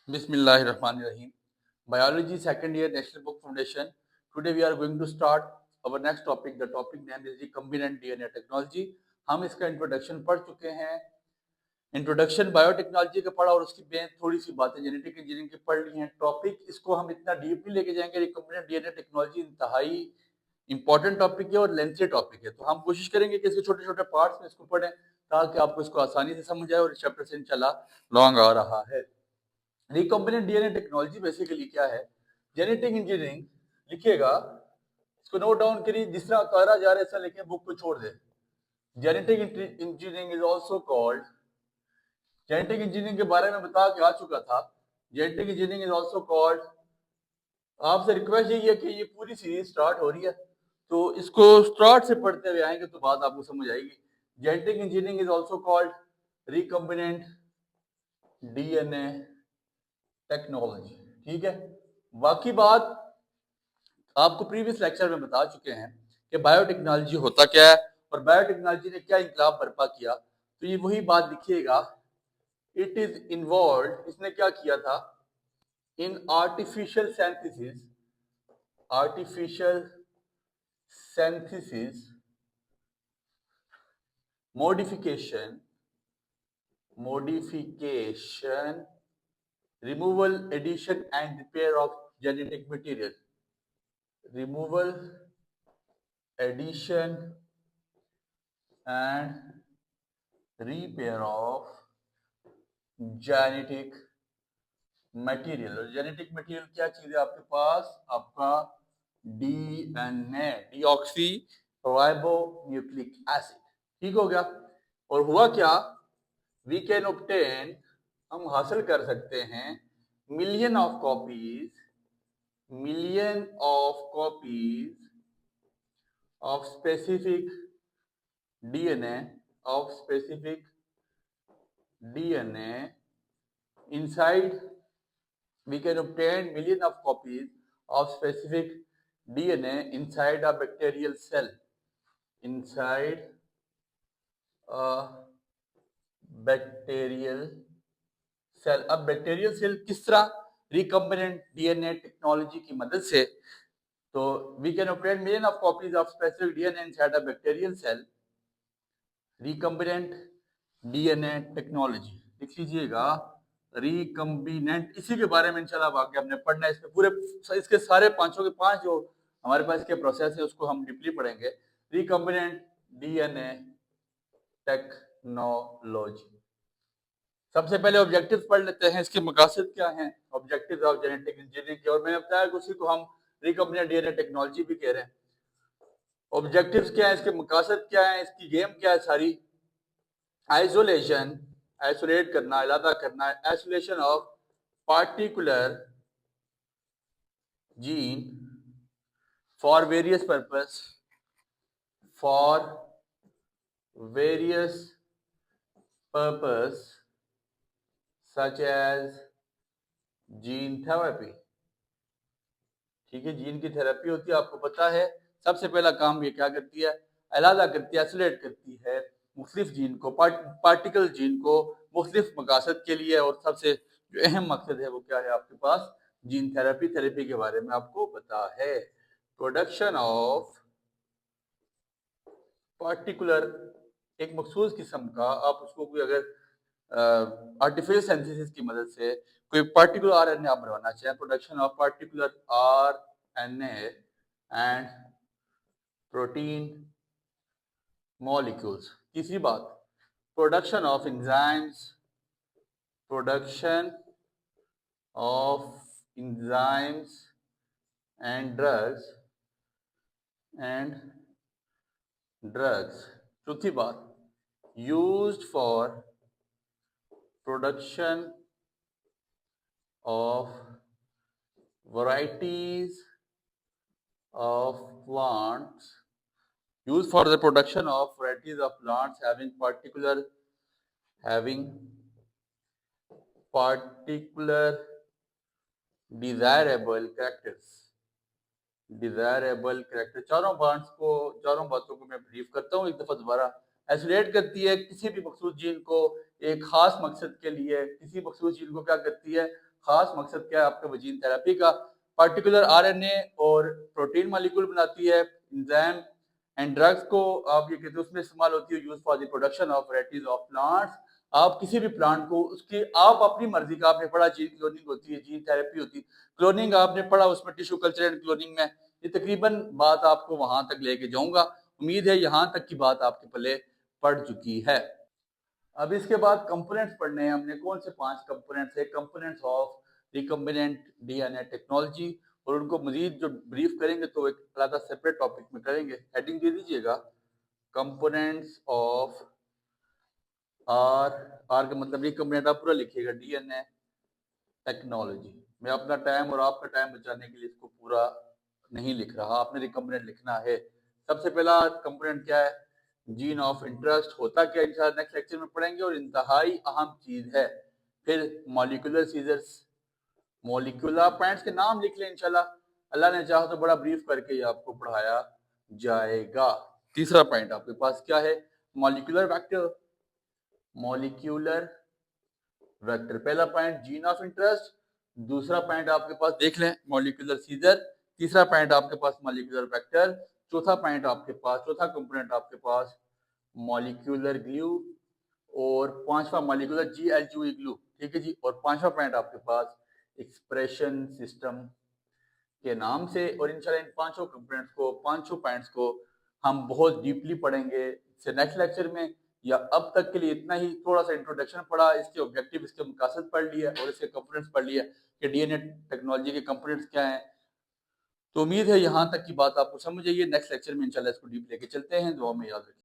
Bismillahirrahmanirrahim. Biology second year National Book Foundation. Today we are going to start our next topic. The topic name is recombinant DNA technology. हम इसका introduction पढ़ चुके हैं. Introduction biotechnology का पढ़ा और उसकी में थोड़ी सी बातें जेनेटिक इंजीनियरिंग की पढ़ ली हैं. टॉपिक इसको हम इतना डीपली लेके जाएंगे. रिकम्बिनेंट डीएनए टेक्नोलॉजी इंतहाई इंपॉर्टेंट टॉपिक है और लेंथी टॉपिक है, तो हम कोशिश करेंगे कि इसके छोटे छोटे पार्ट्स में इसको पढ़ें ताकि आपको इसको आसानी से समझ आए. और इस चैप्टर से इंशाल्लाह लॉन्ग आ रहा है. रिकॉम्बिनेंट डीएनए टेक्नोलॉजी बेसिकली क्या है? जेनेटिक इंजीनियरिंग लिखिएगा, इसको नोट डाउन करिए, जिस तरह उतारा जा रहा है ऐसा लिखे, बुक को छोड़ दे. Genetic engineering is also called, genetic engineering के बारे में बता के आ चुका था. Genetic engineering is also called, आपसे रिक्वेस्ट यही है कि ये पूरी सीरीज स्टार्ट हो रही है तो इसको स्टार्ट से पढ़ते हुए आएंगे तो बात आपको समझ आएगी. Genetic engineering is also called recombinant DNA technology. ठीक है, बाकी बात आपको प्रीवियस लेक्चर में बता चुके हैं कि बायोटेक्नोलॉजी होता क्या है और बायोटेक्नोलॉजी ने क्या इंकलाब बर्पा किया. तो ये वही बात लिखिएगा. इट इज इन्वॉल्व, इसने क्या किया था? In artificial synthesis, artificial synthesis, modification, removal, addition and repair of genetic material. Removal, addition and repair of genetic material. और जेनेटिक मटेरियल क्या चीज है आपके पास? आपका डीएनए, डीऑक्सी राइबोन्यूक्लिक एसिड. ठीक हो गया. और हुआ क्या? वी कैन ऑब्टेन, हम हासिल कर सकते हैं, million of copies of specific DNA inside, we can obtain million of copies of specific DNA inside a bacterial cell, inside a bacterial cell. अब बैक्टीरियल सेल किस तरह? रिकम्बिनेंट डीएनए टेक्नोलॉजी की मदद से. तो we can obtain million of copies of specific DNA inside a bacterial cell. Recombinant DNA technology लिख लीजिएगा. Recombinant, इसी के बारे में इंशाल्लाह आगे हमने पढ़ना है. इसमें पूरे इसके सारे पांचों के पांच जो हमारे पास के प्रोसेस है उसको हम डीपली पढ़ेंगे. Recombinant DNA technology. सबसे पहले ऑब्जेक्टिव्स पढ़ लेते हैं. इसके मकासद क्या हैं? ऑब्जेक्टिव्स ऑफ जेनेटिक इंजीनियरिंग के, और मैंने बताया कि उसी को हम रिकम्बिनेंट डीएनए टेक्नोलॉजी भी कह रहे हैं. ऑब्जेक्टिव्स क्या है, इसके मकासद क्या है, इसकी गेम क्या है सारी? आइसोलेशन, आइसोलेट करना, अलग करना. Isolation of particular gene for various purpose, for various purpose such as gene therapy. ठीक है, जीन की थेरेपी होती है, आपको पता है. सबसे पहला काम ये क्या करती है? अलग करती है, आइसोलेट करती है मुख्तलिफ जीन को, पार्टिकल जीन को मुख्तलिफ मकासद के लिए. और सबसे जो अहम मकसद है वो क्या है आपके पास? Gene therapy. थेरेपी के बारे में आपको पता है. प्रोडक्शन ऑफ पार्टिकुलर, एक मखसूस किस्म का, आप उसको कोई अगर आर्टिफिशियल सिंथेसिस की मदद से कोई पार्टिकुलर आरएनए आप बनवाना चाहें, production of particular RNA and protein molecules. तीसरी बात, production of enzymes, production of enzymes and drugs. चौथी बात, used for production of varieties of plants, used for the production of varieties of plants having particular desirable character. चारों बातों को मैं brief करता हूँ एक दफा दोबारा. आइसोलेट करती है किसी भी मखसूस जीन को एक खास मकसद के लिए. किसी मखसूस जीन को क्या करती है? खास मकसद क्या है आपका जीन थेरेपी का। पर्टिकुलर आरएनए और प्रोटीन मॉलिक्यूल बनाती है, एंजाइम एंड ड्रग्स को आप ये कहते हैं उसमें इस्तेमाल होती है use for the production of varieties of plants. आप किसी भी प्लांट को उसकी आप अपनी मर्जी का, आपने पढ़ा जीन क्लोनिंग होती है, जीन थेरेपी होती है, क्लोनिंग आपने पढ़ा उसमें टिश्यू कल्चर एंड क्लोनिंग में। ये तकरीबन बात आपको वहां तक लेके जाऊंगा, उम्मीद है यहाँ तक की बात आपके पल्ले पड़ चुकी है। अब इसके बाद कंपोनेंट्स पढ़ने हैं हमने, कौन से 5 कंपोनेंट्स है, components of recombinant DNA technology, और उनको मजीद जो ब्रीफ करेंगे तो एक अलग सेपरेट टॉपिक में करेंगे। हेडिंग दे दीजिएगा कंपोनेंट्स ऑफ आर, आर का मतलब रिकम्बिनेंट आप पूरा लिखिएगा, डीएनए टेक्नोलॉजी। मैं अपना टाइम और आपका टाइम बचाने के लिए इसको पूरा नहीं लिख रहा, आपने रिकम्बिनेंट लिखना है। सबसे पहला कंपोनेंट क्या है, जीन ऑफ इंटरेस्ट होता क्या, इंशाल्लाह नेक्स्ट लेक्चर में पढ़ेंगे और इंतहाई अहम चीज है। फिर मॉलिक्यूलर सीजर्स, मॉलिक्यूलर पॉइंट्स के नाम लिख लें, इंशाल्लाह अल्लाह ने चाहा तो बड़ा ब्रीफ करके ये आपको पढ़ाया जाएगा। तीसरा पॉइंट आपके पास क्या है, मॉलिक्यूलर वेक्टर, मॉलिक्यूलर वेक्टर पहला पॉइंट जीन ऑफ इंटरेस्ट, दूसरा पॉइंट आपके पास देख लें मॉलिक्यूलर सीजर, तीसरा पॉइंट आपके पास मॉलिक्यूलर वेक्टर, चौथा पॉइंट आपके पास, चौथा कंपोनेंट आपके पास मॉलिक्यूलर ग्लू, और पांचवा मॉलिक्यूलर जीएलजीई ग्लू, ठीक है जी। और पांचवा पॉइंट आपके पास एक्सप्रेशन सिस्टम के नाम से। और इंशाल्लाह इन पांचों कंपोनेंट्स को, पांचों पॉइंट्स को हम बहुत डीपली पढ़ेंगे से नेक्स्ट लेक्चर में, या अब तक के लिए इतना ही। थोड़ा सा इंट्रोडक्शन पढ़ा, इसके ऑब्जेक्टिव, इसके मकासद पढ़ लिया और इसके कंपोनेंट्स पढ़ लिया कि डीएनए टेक्नोलॉजी के कंपोनेंट्स क्या हैं। तो उम्मीद है यहाँ तक की बात आपको समझ आई है। नेक्स्ट लेक्चर में इंशाल्लाह इसको डीप लेके चलते हैं। दुआ में याद रखिए।